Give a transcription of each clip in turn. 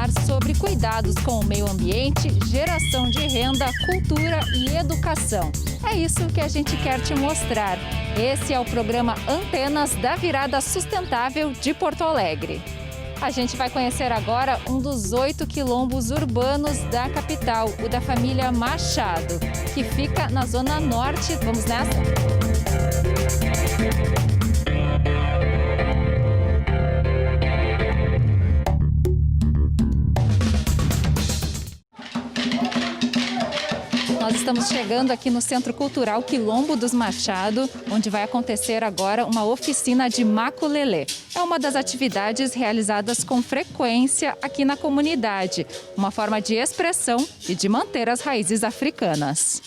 falar sobre cuidados com o meio ambiente, geração de renda, cultura e educação. É isso que a gente quer te mostrar. Esse é o programa Antenas da Virada Sustentável de Porto Alegre. A gente vai conhecer agora um dos 8 quilombos urbanos da capital, o da família Machado, que fica na zona norte. Vamos nessa? Nós estamos chegando aqui no Centro Cultural Quilombo dos Machado, onde vai acontecer agora uma oficina de maculelê. É uma das atividades realizadas com frequência aqui na comunidade, uma forma de expressão e de manter as raízes africanas.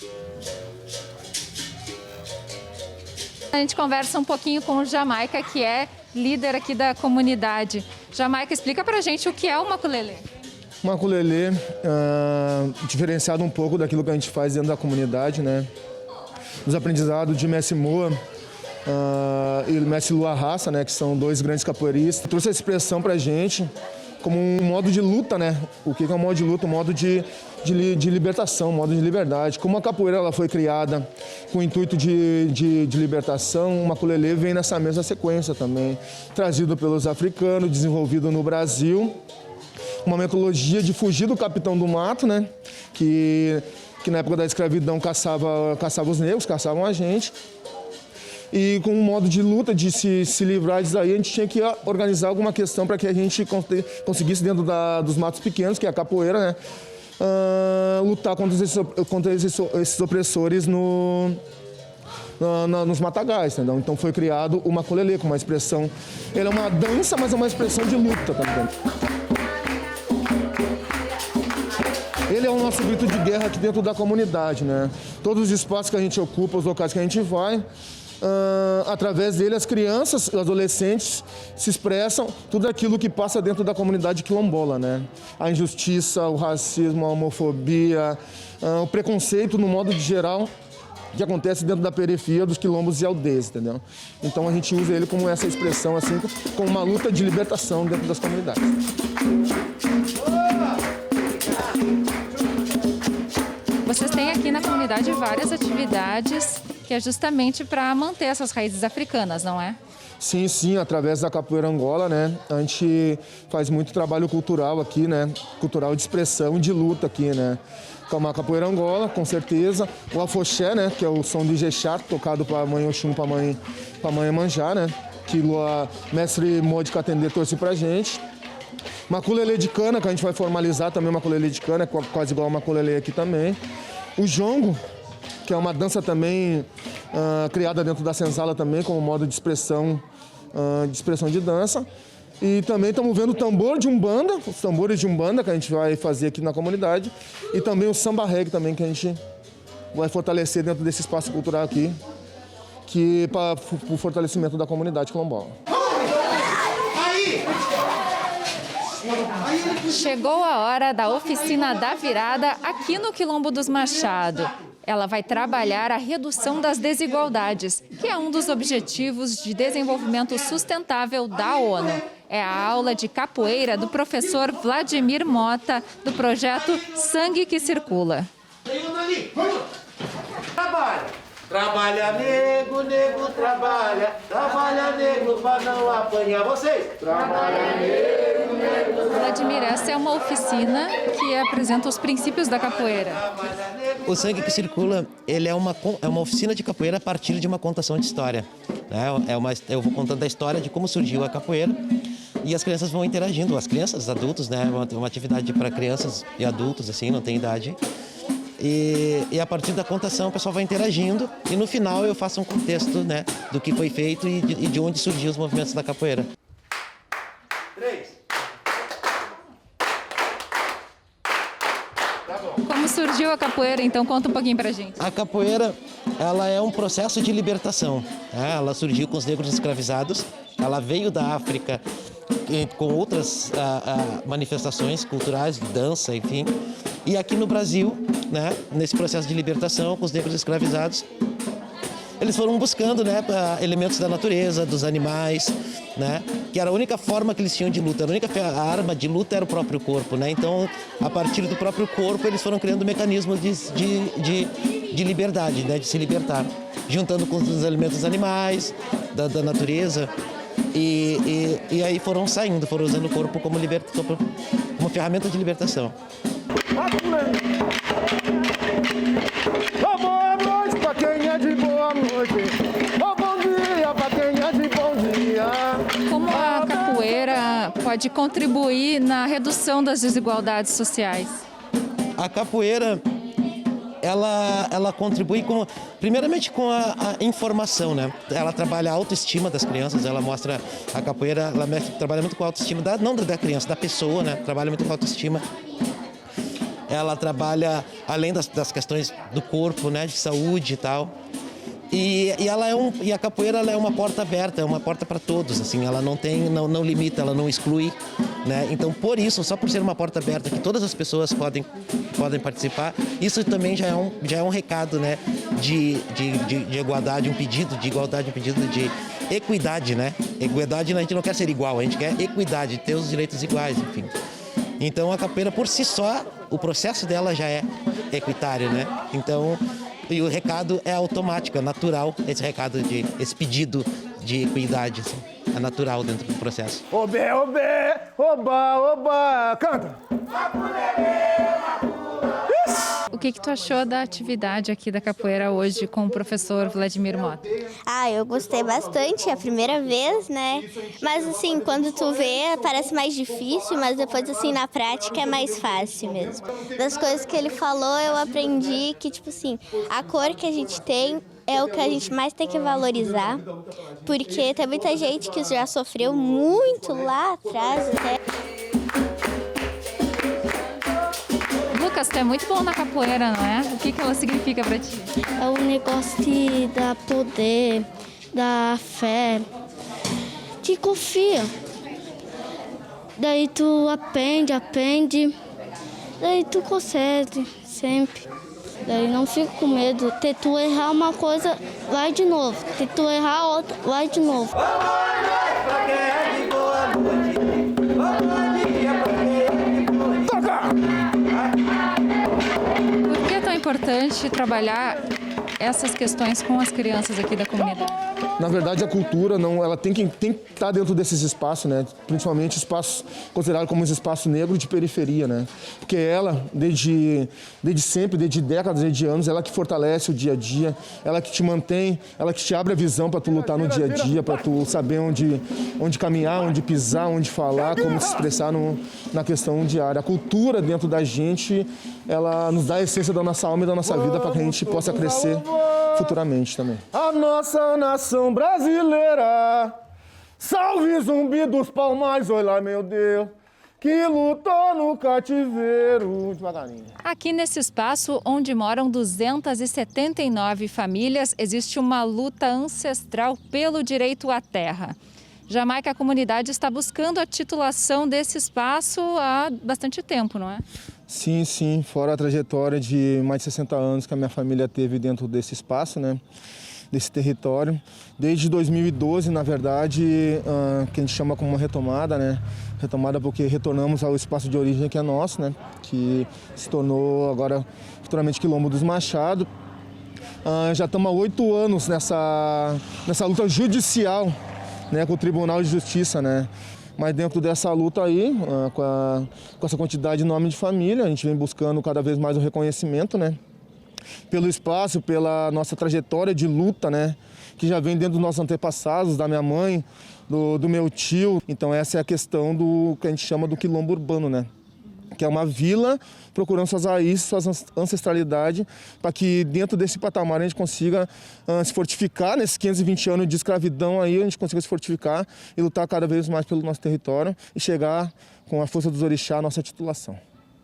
A gente conversa um pouquinho com o Jamaica, que é líder aqui da comunidade. Jamaica, explica pra gente o que é o maculelê. O maculelê, diferenciado um pouco daquilo que a gente faz dentro da comunidade, né? Os aprendizados de Mestre Moa e o Mestre Lua Raça, né? Que são dois grandes capoeiristas. Trouxe essa expressão pra gente como um modo de luta, né? O que é um modo de luta? Um modo de libertação, um modo de liberdade. Como a capoeira ela foi criada com o intuito de libertação, o maculelê vem nessa mesma sequência também. Trazido pelos africanos, desenvolvido no Brasil. Uma metodologia de fugir do capitão do mato, né? Que na época da escravidão caçava os negros, caçavam a gente. E com um modo de luta, de se livrar disso aí, a gente tinha que organizar alguma questão para que a gente conseguisse, dentro dos matos pequenos, que é a capoeira, né? Lutar contra esses opressores nos matagais, entendeu? Então foi criado o maculelê, com uma expressão... Ele é uma dança, mas é uma expressão de luta também. Ele é o nosso grito de guerra aqui dentro da comunidade, né? Todos os espaços que a gente ocupa, os locais que a gente vai, através dele as crianças, os adolescentes se expressam tudo aquilo que passa dentro da comunidade quilombola, né? A injustiça, o racismo, a homofobia, o preconceito no modo de geral que acontece dentro da periferia dos quilombos e aldeias, entendeu? Então a gente usa ele como essa expressão, assim, como uma luta de libertação dentro das comunidades. Vocês têm aqui na comunidade várias atividades que é justamente para manter essas raízes africanas, não é? Sim, sim, através da capoeira Angola, né? A gente faz muito trabalho cultural aqui, né? Cultural de expressão e de luta aqui, né? Como a capoeira Angola, com certeza. O afoxé, né? Que é o som de Ijexá, tocado para a mãe Oxum, para a mãe Manjá, né? Que o mestre Moa de Catendê trouxe pra gente. Maculelê de cana, que a gente vai formalizar também, o maculelê de cana, quase igual ao maculelê aqui também. O jongo, que é uma dança também criada dentro da senzala também, como modo de expressão de dança. E também estamos vendo o tambor de umbanda, os tambores de umbanda que a gente vai fazer aqui na comunidade. E também o samba reggae também, que a gente vai fortalecer dentro desse espaço cultural aqui, que para o fortalecimento da comunidade quilombola. Chegou a hora da oficina da virada aqui no Quilombo dos Machado. Ela vai trabalhar a redução das desigualdades, que é um dos objetivos de desenvolvimento sustentável da ONU. É a aula de capoeira do professor Vladimir Mota, do projeto Sangue que Circula. Trabalha, nego, nego, trabalha. Trabalha, nego, pra não apanhar vocês. Trabalha, nego, nego. Vladimir, essa é uma oficina que apresenta os princípios da capoeira. O Sangue que Circula, ele é uma oficina de capoeira a partir de uma contação de história. Eu vou contando a história de como surgiu a capoeira e as crianças vão interagindo. As crianças, os adultos, né? É uma atividade para crianças e adultos, assim, não tem idade. E a partir da contação o pessoal vai interagindo e no final eu faço um contexto, né, do que foi feito e de onde surgiu os movimentos da capoeira. 3. Como surgiu a capoeira, então? Conta um pouquinho pra gente. A capoeira, ela é um processo de libertação. Né? Ela surgiu com os negros escravizados, ela veio da África com outras manifestações culturais, dança, enfim. E aqui no Brasil, né, nesse processo de libertação com os negros escravizados, eles foram buscando, né, elementos da natureza, dos animais, né? Que era a única forma que eles tinham de luta, a única arma de luta era o próprio corpo, né? Então, a partir do próprio corpo, eles foram criando mecanismos de liberdade, né? De se libertar, juntando com os alimentos animais, da natureza, e aí foram saindo, foram usando o corpo como ferramenta de libertação. Boa noite pra quem é de boa noite. Bom dia pra quem é de bom dia. Como a capoeira pode contribuir na redução das desigualdades sociais? A capoeira, ela contribui primeiramente com a informação, né? Ela trabalha a autoestima das crianças, ela mostra, a capoeira, ela trabalha muito com a autoestima, não da criança, da pessoa, né? Trabalha muito com a autoestima. Ela trabalha, além das questões do corpo, né? De saúde e tal. E a capoeira, ela é uma porta aberta, é uma porta para todos, assim, ela não limita, ela não exclui, né? Então, por isso, só por ser uma porta aberta que todas as pessoas podem participar, isso também já é um recado, né? De igualdade, um pedido de igualdade, um pedido de equidade, né? Equidade, a gente não quer ser igual, a gente quer equidade, ter os direitos iguais, enfim. Então, a capoeira, por si só, o processo dela já é equitário, né? Então, e o recado é automático, é natural, esse pedido de equidade, assim, é natural dentro do processo. Obê, obê, oba, oba, canta! O que tu achou da atividade aqui da capoeira hoje com o professor Vladimir Mota? Eu gostei bastante, é a primeira vez, né? Mas assim, quando tu vê, parece mais difícil, mas depois assim, na prática é mais fácil mesmo. Das coisas que ele falou, eu aprendi que, tipo assim, a cor que a gente tem é o que a gente mais tem que valorizar, porque tem muita gente que já sofreu muito lá atrás, até. Lucas, tu é muito bom na capoeira, não é? O que ela significa pra ti? É um negócio de dar poder, dar fé, de confia. Daí tu aprende, daí tu consegue sempre. Daí não fica com medo. Se tu errar uma coisa, vai de novo. Se tu errar outra, vai de novo. Por que é tão importante trabalhar essas questões com as crianças aqui da comunidade? Na verdade, a cultura ela tem que estar dentro desses espaços, né? Principalmente espaços considerados como os espaços negros de periferia, né? Porque ela, desde sempre, desde décadas, desde anos, ela que fortalece o dia a dia, ela que te mantém, ela que te abre a visão para tu lutar no dia a dia, para tu saber onde caminhar, onde pisar, onde falar, como se expressar na questão diária. A cultura dentro da gente, ela nos dá a essência da nossa alma e da nossa vida para que a gente possa crescer futuramente também. A nossa nação brasileira, salve Zumbi dos Palmares, olha lá, meu Deus, que lutou no cativeiro. Devagarinho. Aqui nesse espaço, onde moram 279 famílias, existe uma luta ancestral pelo direito à terra. Jamaica, a comunidade está buscando a titulação desse espaço há bastante tempo, não é? Sim, sim, fora a trajetória de mais de 60 anos que a minha família teve dentro desse espaço, né? Desse território. Desde 2012, na verdade, que a gente chama como uma retomada, né? Retomada porque retornamos ao espaço de origem que é nosso, né? Que se tornou agora futuramente Quilombo dos Machado. Já estamos há 8 anos nessa luta judicial, né? Com o Tribunal de Justiça, né? Mas dentro dessa luta aí, com essa quantidade de nome de família, a gente vem buscando cada vez mais o reconhecimento, né? Pelo espaço, pela nossa trajetória de luta, né? Que já vem dentro dos nossos antepassados, da minha mãe, do meu tio. Então essa é a questão do que a gente chama do quilombo urbano, né? Que é uma vila procurando suas raízes, sua ancestralidade, para que dentro desse patamar a gente consiga se fortificar, nesses 520 anos de escravidão aí, a gente consiga se fortificar e lutar cada vez mais pelo nosso território e chegar com a força dos orixás à nossa titulação.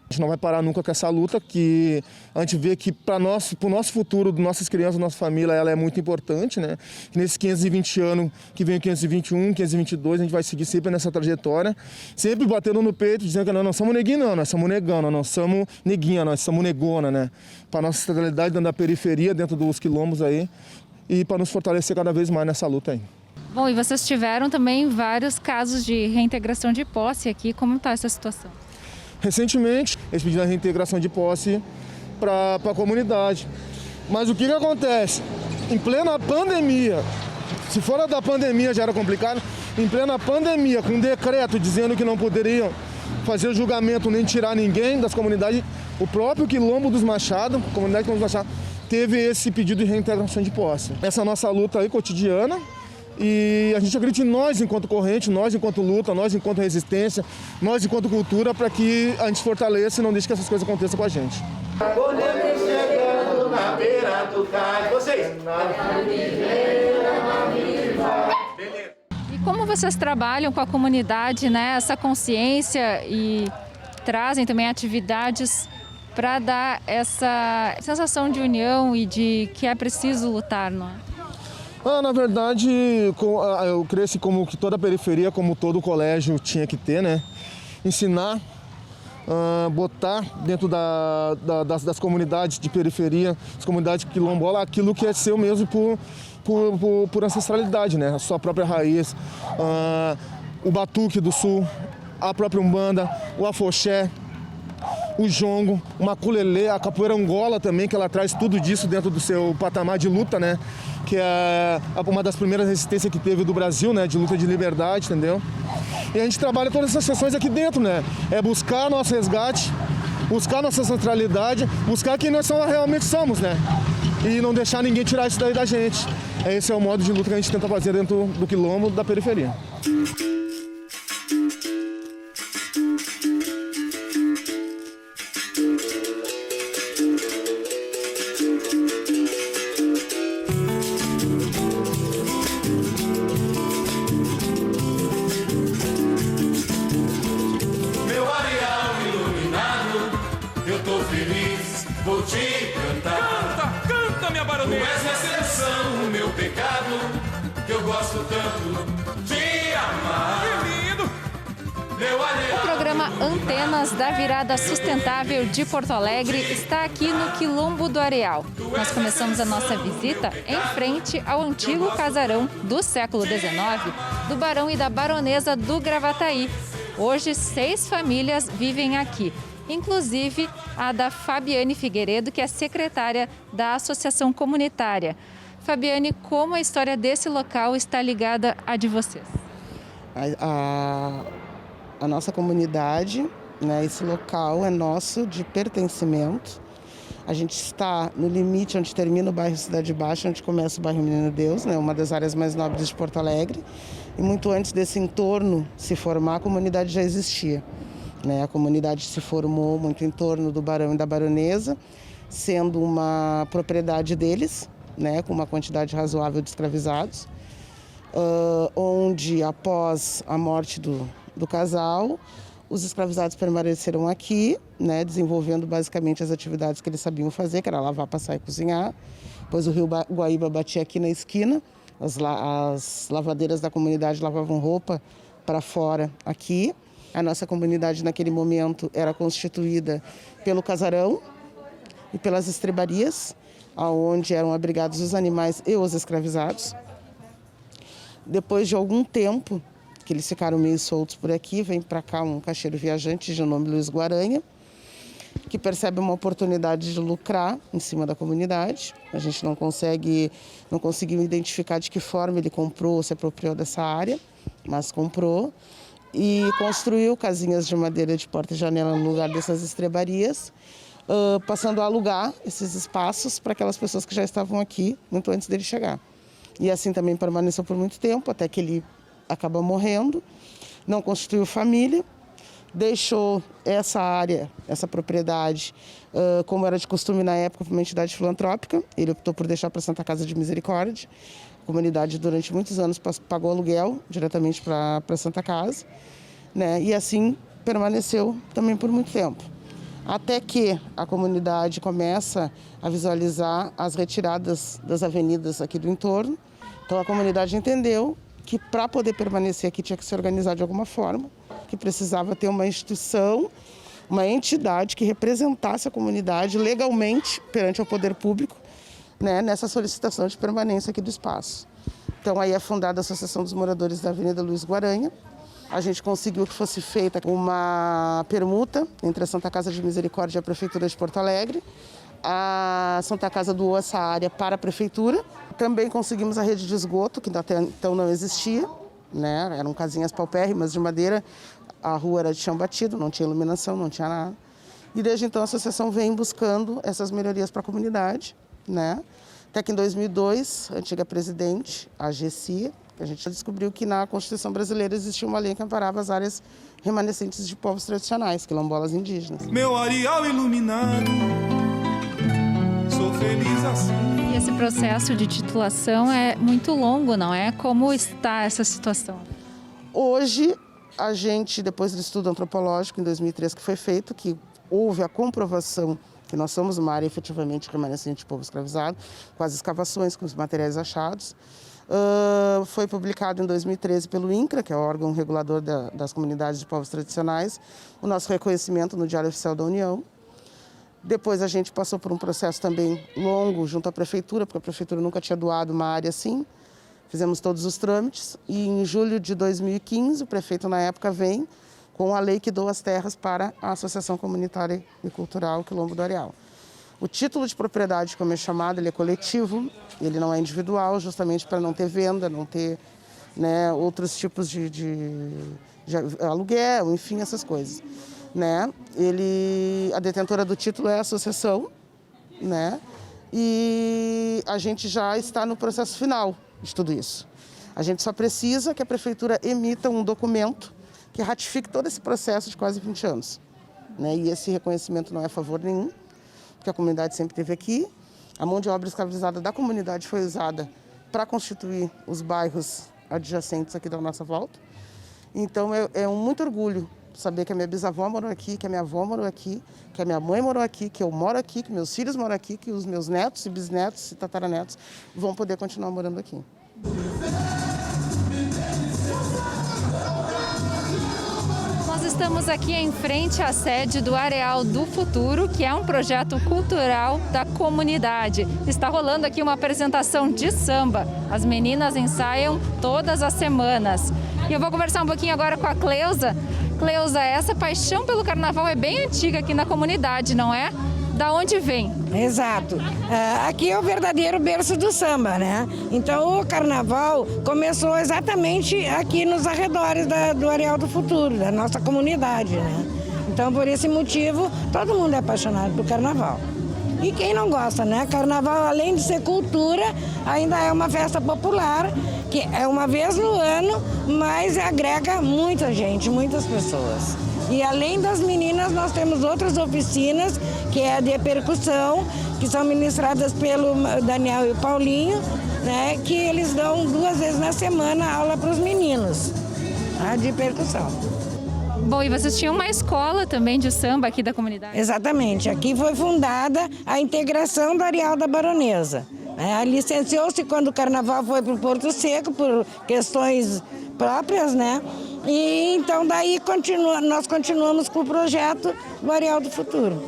A gente não vai parar nunca com essa luta, que a gente vê que para o nosso futuro, das nossas crianças, nossa família, ela é muito importante, né? Que nesses 520 anos, que vem o 521, 522, a gente vai seguir sempre nessa trajetória, sempre batendo no peito, dizendo que nós não somos neguinho, não, nós somos negão, nós não somos neguinha, nós somos negona, né? Para nossa centralidade dentro da periferia, dentro dos quilombos aí, e para nos fortalecer cada vez mais nessa luta aí. Bom, e vocês tiveram também vários casos de reintegração de posse aqui. Como está essa situação? Recentemente, eles pediram a reintegração de posse para a comunidade. Mas o que acontece? Em plena pandemia, se fora da pandemia já era complicado, em plena pandemia, com um decreto dizendo que não poderiam fazer julgamento nem tirar ninguém das comunidades, o próprio Quilombo dos Machado, a comunidade Quilombo dos Machado, teve esse pedido de reintegração de posse. Essa é a nossa luta aí cotidiana. E a gente acredita em nós enquanto corrente, nós enquanto luta, nós enquanto resistência, nós enquanto cultura, para que a gente fortaleça e não deixe que essas coisas aconteçam com a gente. O negro chegando na beira do cais. Vocês? E como vocês trabalham com a comunidade, né, essa consciência e trazem também atividades para dar essa sensação de união e de que é preciso lutar, não é? Na verdade, eu cresci como que toda a periferia, como todo colégio tinha que ter, né? Ensinar, botar dentro das comunidades de periferia, as comunidades quilombolas, aquilo que é seu mesmo por ancestralidade, né? A sua própria raiz, o batuque do sul, a própria umbanda, o afoxé, o jongo, o maculelê, a capoeira angola também, que ela traz tudo disso dentro do seu patamar de luta, né? Que é uma das primeiras resistências que teve do Brasil, né? De luta de liberdade, entendeu? E a gente trabalha todas essas sessões aqui dentro, né? É buscar nosso resgate, buscar nossa centralidade, buscar quem nós realmente somos, né? E não deixar ninguém tirar isso daí da gente. Esse é o modo de luta que a gente tenta fazer dentro do quilombo da periferia. Vou te cantar. Canta, minha baronesa. Tu és minha sedução, o meu pecado, que eu gosto tanto de amar. Que lindo! O programa Antenas da Virada Sustentável de Porto Alegre está aqui no Quilombo do Areal. Nós começamos a nossa visita em frente ao antigo casarão do século XIX do barão e da baronesa do Gravataí. Hoje, 6 famílias vivem aqui, inclusive a da Fabiane Figueiredo, que é secretária da Associação Comunitária. Fabiane, como a história desse local está ligada à de vocês? A nossa comunidade, né, esse local é nosso de pertencimento. A gente está no limite onde termina o bairro Cidade Baixa, onde começa o bairro Menino Deus, né, uma das áreas mais nobres de Porto Alegre. E muito antes desse entorno se formar, a comunidade já existia. A comunidade se formou muito em torno do barão e da baronesa, sendo uma propriedade deles, né, com uma quantidade razoável de escravizados, onde após a morte do casal, os escravizados permaneceram aqui, né, desenvolvendo basicamente as atividades que eles sabiam fazer, que era lavar, passar e cozinhar. Depois o rio Guaíba batia aqui na esquina, as lavadeiras da comunidade lavavam roupa para fora aqui. A nossa comunidade naquele momento era constituída pelo casarão e pelas estrebarias, onde eram abrigados os animais e os escravizados. Depois de algum tempo, que eles ficaram meio soltos por aqui, vem para cá um caixeiro viajante de nome Luiz Guaranha, que percebe uma oportunidade de lucrar em cima da comunidade. A gente não conseguiu identificar de que forma ele comprou ou se apropriou dessa área, mas comprou. E construiu casinhas de madeira de porta e janela no lugar dessas estrebarias, passando a alugar esses espaços para aquelas pessoas que já estavam aqui muito antes dele chegar. E assim também permaneceu por muito tempo, até que ele acaba morrendo, não constituiu família, deixou essa área, essa propriedade, como era de costume na época, para uma entidade filantrópica. Ele optou por deixar para a Santa Casa de Misericórdia. A comunidade, durante muitos anos, pagou aluguel diretamente para a Santa Casa, né? E assim permaneceu também por muito tempo. Até que a comunidade começa a visualizar as retiradas das avenidas aqui do entorno. Então a comunidade entendeu que para poder permanecer aqui tinha que se organizar de alguma forma, que precisava ter uma instituição, uma entidade que representasse a comunidade legalmente perante o poder público, né, nessa solicitação de permanência aqui do espaço. Então aí é fundada a Associação dos Moradores da Avenida Luiz Guaranha. A gente conseguiu que fosse feita uma permuta entre a Santa Casa de Misericórdia e a Prefeitura de Porto Alegre. A Santa Casa doou essa área para a Prefeitura. Também conseguimos a rede de esgoto, que até então não existia, né? Eram casinhas paupérrimas de madeira, a rua era de chão batido, não tinha iluminação, não tinha nada. E desde então a associação vem buscando essas melhorias para a comunidade, né? Até que em 2002, a antiga presidente, a Gessia, a gente descobriu que na Constituição brasileira existia uma lei que amparava as áreas remanescentes de povos tradicionais, quilombolas indígenas. Meu areal iluminado, sou feliz assim. E esse processo de titulação é muito longo, não é? Como está essa situação? Hoje, a gente, depois do estudo antropológico em 2003 que foi feito, que houve a comprovação que nós somos uma área efetivamente remanescente de povo escravizado, com as escavações, com os materiais achados. Foi publicado em 2013 pelo INCRA, que é o órgão regulador das comunidades de povos tradicionais, o nosso reconhecimento no Diário Oficial da União. Depois a gente passou por um processo também longo junto à Prefeitura, porque a Prefeitura nunca tinha doado uma área assim. Fizemos todos os trâmites e em julho de 2015 o prefeito na época vem com a lei que doa as terras para a Associação Comunitária e Cultural Quilombo do Areal. O título de propriedade, como é chamado, ele é coletivo, ele não é individual, justamente para não ter venda, não ter, né, outros tipos de aluguel, enfim, essas coisas. Né? A detentora do título é a associação, né? E a gente já está no processo final de tudo isso. A gente só precisa que a Prefeitura emita um documento que ratifique todo esse processo de quase 20 anos. Né? E esse reconhecimento não é a favor nenhum, porque a comunidade sempre esteve aqui. A mão de obra escravizada da comunidade foi usada para constituir os bairros adjacentes aqui da nossa volta. Então é muito orgulho saber que a minha bisavó morou aqui, que a minha avó morou aqui, que a minha mãe morou aqui, que eu moro aqui, que meus filhos moram aqui, que os meus netos e bisnetos e tataranetos vão poder continuar morando aqui. Nós estamos aqui em frente à sede do Areal do Futuro, que é um projeto cultural da comunidade. Está rolando aqui uma apresentação de samba. As meninas ensaiam todas as semanas. E eu vou conversar um pouquinho agora com a Cleusa. Cleusa, essa paixão pelo carnaval é bem antiga aqui na comunidade, não é? Da onde vem? Exato. Aqui é o verdadeiro berço do samba, né? Então o carnaval começou exatamente aqui nos arredores do Areal do Futuro, da nossa comunidade, né? Então por esse motivo todo mundo é apaixonado por carnaval. E quem não gosta, né? Carnaval, além de ser cultura, ainda é uma festa popular, que é uma vez no ano, mas agrega muita gente, muitas pessoas. E além das meninas, nós temos outras oficinas, que é de percussão, que são ministradas pelo Daniel e o Paulinho, né? Que eles dão 2 vezes na semana aula para os meninos, tá? De percussão. Bom, e vocês tinham uma escola também de samba aqui da comunidade? Exatamente. Aqui foi fundada a integração do Areal da Baronesa. Licenciou-se quando o carnaval foi para o Porto Seco, por questões próprias, né? E então daí nós continuamos com o projeto do Areal do Futuro.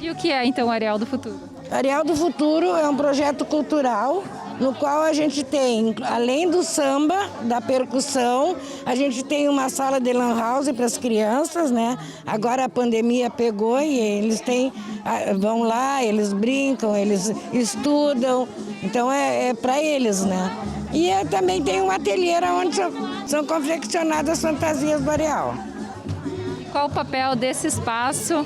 E o que é então o Areal do Futuro? Areal do Futuro é um projeto cultural no qual a gente tem, além do samba, da percussão, a gente tem uma sala de lan house para as crianças, né? Agora a pandemia pegou e eles vão lá, eles brincam, eles estudam, então é para eles, né? E também tem um ateliê onde são confeccionadas fantasias do Areal. Qual o papel desse espaço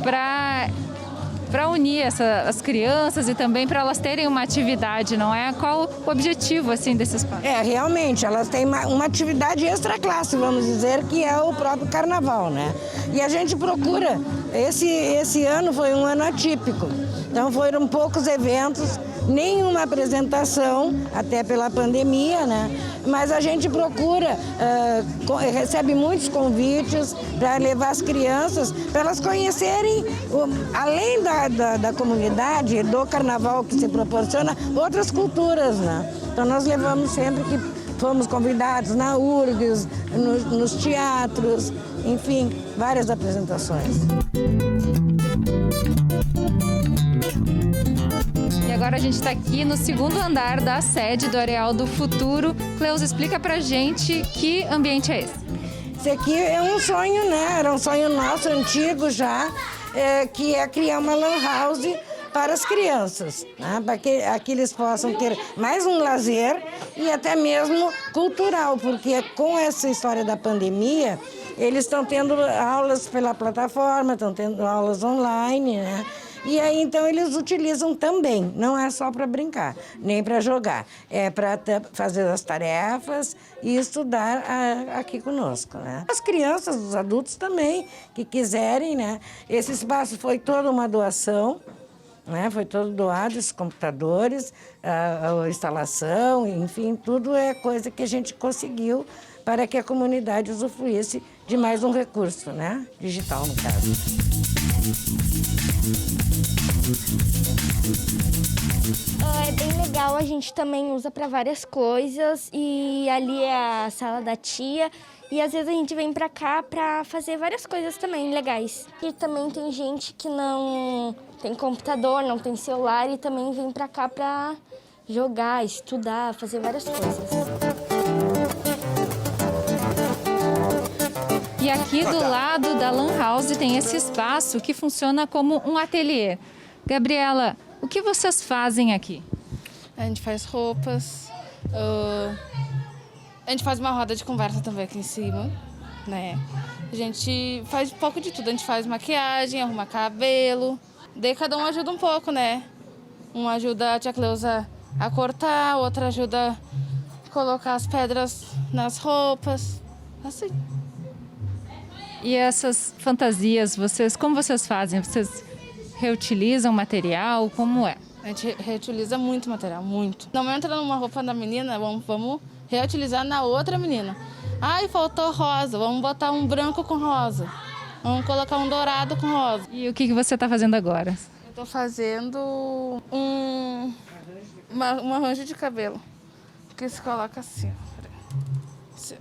para unir as crianças e também para elas terem uma atividade, não é? Qual o objetivo assim desse espaço? Realmente, elas têm uma atividade extra classe, vamos dizer, que é o próprio carnaval, né? E a gente procura, esse ano foi um ano atípico, então foram poucos eventos, nenhuma apresentação, até pela pandemia, né? Mas a gente procura, recebe muitos convites para levar as crianças, para elas conhecerem, além da comunidade, do carnaval que se proporciona, outras culturas, né? Então nós levamos sempre que fomos convidados na URGS, nos teatros, enfim, várias apresentações. agora a gente está aqui no segundo andar da sede do Areal do Futuro. Cleusa, explica pra gente que ambiente é esse. Esse aqui é um sonho, né? Era um sonho nosso, antigo já, que é criar uma lan house para as crianças, né? Para que aqui eles possam ter mais um lazer e até mesmo cultural, porque com essa história da pandemia, eles estão tendo aulas pela plataforma, estão tendo aulas online, né? E aí, então, eles utilizam também, não é só para brincar, nem para jogar, é para fazer as tarefas e estudar aqui conosco, né? As crianças, os adultos também, que quiserem, né? Esse espaço foi toda uma doação, né? Foi todo doado, esses computadores, a instalação, enfim, tudo é coisa que a gente conseguiu para que a comunidade usufruísse de mais um recurso, né? Digital, no caso. É bem legal, a gente também usa para várias coisas e ali é a sala da tia e às vezes a gente vem para cá para fazer várias coisas também legais. E também tem gente que não tem computador, não tem celular e também vem para cá para jogar, estudar, fazer várias coisas. E aqui do lado da Lan House tem esse espaço que funciona como um ateliê. Gabriela, o que vocês fazem aqui? A gente faz roupas, a gente faz uma roda de conversa também aqui em cima, né? A gente faz um pouco de tudo, a gente faz maquiagem, arruma cabelo, daí cada um ajuda um pouco, né? Um ajuda a tia Cleusa a cortar, outra ajuda a colocar as pedras nas roupas, assim. E essas fantasias, como vocês fazem? Vocês reutilizam material? Como é? A gente reutiliza muito material, muito. Não entra numa roupa da menina, vamos reutilizar na outra menina. Ai, faltou rosa, vamos botar um branco com rosa. Vamos colocar um dourado com rosa. E o que você está fazendo agora? Eu estou fazendo um arranjo de cabelo, que se coloca assim. Assim.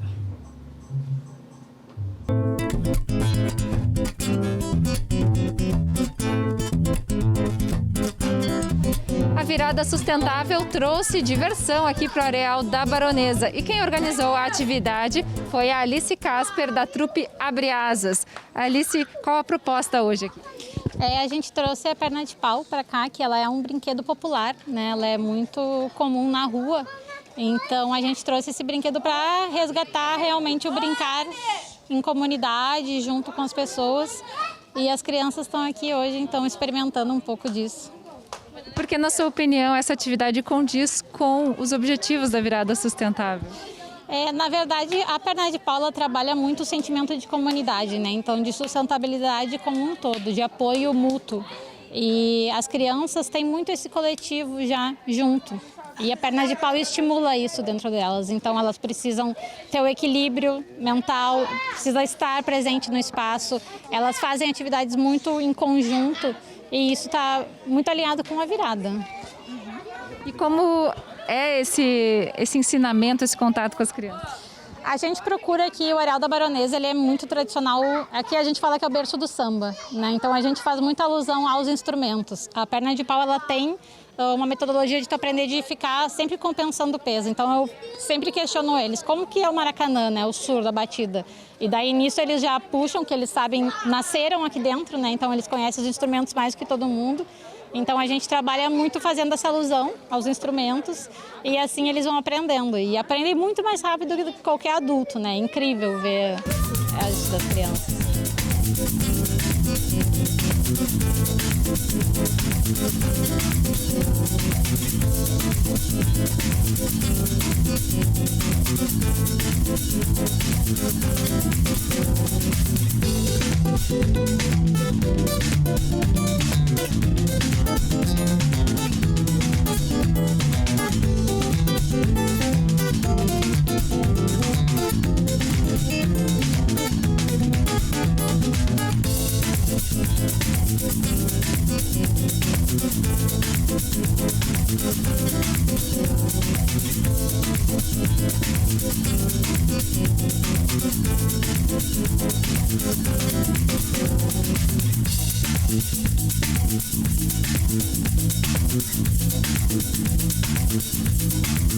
A virada sustentável trouxe diversão aqui para o Areal da Baronesa. E quem organizou a atividade foi a Alice Casper, da trupe Abre Asas. Alice, qual a proposta hoje aqui? A gente trouxe a perna de pau para cá, que ela é um brinquedo popular, né? Ela é muito comum na rua. Então a gente trouxe esse brinquedo para resgatar realmente o brincar em comunidade, junto com as pessoas. E as crianças estão aqui hoje, então, experimentando um pouco disso. Porque, na sua opinião, essa atividade condiz com os objetivos da virada sustentável? Na verdade, a perna de pau ela trabalha muito o sentimento de comunidade, né? Então, de sustentabilidade como um todo, de apoio mútuo. E as crianças têm muito esse coletivo já junto. E a perna de pau estimula isso dentro delas. Então, elas precisam ter o equilíbrio mental, precisa estar presente no espaço. Elas fazem atividades muito em conjunto e isso está muito alinhado com a virada. E como é esse ensinamento, esse contato com as crianças? A gente procura aqui, o Areal da Baronesa, ele é muito tradicional. Aqui a gente fala que é o berço do samba, né? Então a gente faz muita alusão aos instrumentos. A perna de pau, ela tem uma metodologia de tu aprender de ficar sempre compensando o peso. Então eu sempre questiono eles, como que é o maracanã, né? O surdo, a batida. E daí nisso eles já puxam, que eles sabem, nasceram aqui dentro, né? Então eles conhecem os instrumentos mais que todo mundo. Então a gente trabalha muito fazendo essa alusão aos instrumentos e assim eles vão aprendendo. E aprendem muito mais rápido do que qualquer adulto, né? É incrível ver as das crianças.